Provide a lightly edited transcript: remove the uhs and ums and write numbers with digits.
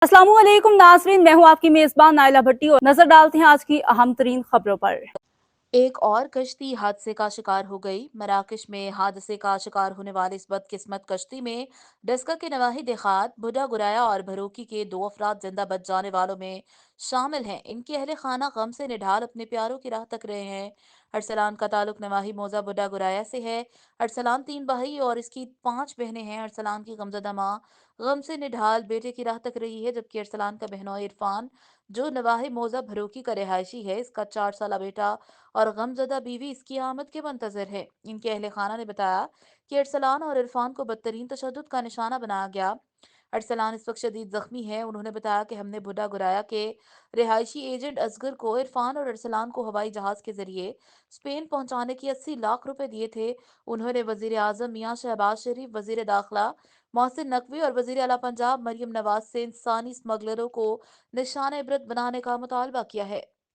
अस्सलाम वालेकुम नाज़रीन, मैं हूँ आपकी मेज़बान नाइला भट्टी और नजर डालते हैं आज की अहम तरीन खबरों पर। एक और कश्ती हादसे का शिकार हो गई। मराकश में हादसे का शिकार होने वाली इस बदकिस्मत कश्ती में डस्का के नवाही देहात बुढ़ा गुराया और भरोकी के 2 अफराद जिंदा बच जाने वालों में शामिल हैं। इनके अहले खाना गम से निढाल अपने प्यारों की राह तक रहे हैं। अरसलान का ताल्लुक नवाही मौजा बुढ़ा गुराया से है। अरसलान 3 भाई और इसकी 5 बहनें हैं। अरसलान की गमजदा माँ गम से निढाल बेटे की राह तक रही है, जबकि अरसलान का बहनोई इरफान जो नवाही मौजा भरोकी का रिहायशी है, इसका 4 साल बेटा और गमजदा बीवी इसकी आमद के मंतजर है। इनके अहले खाना ने बताया कि अरसलान और इरफान को बदतरीन तशद्दुद का निशाना बनाया गया। अरसलान इस वक्त शदीद जख्मी है। उन्होंने बताया कि हमने बुढ़ा गुराया के रिहायशी एजेंट असगर को इरफान और अरसलान को हवाई जहाज के जरिए स्पेन पहुंचाने के 80 लाख रुपए दिए थे। उन्होंने वजीर आजम मियाँ शहबाज शरीफ, वजीर दाखिला मोहसिन नकवी और वजीर आला पंजाब मरियम नवाज से इंसानी स्मगलरों को निशान इबरत बनाने का मुतालबा किया है।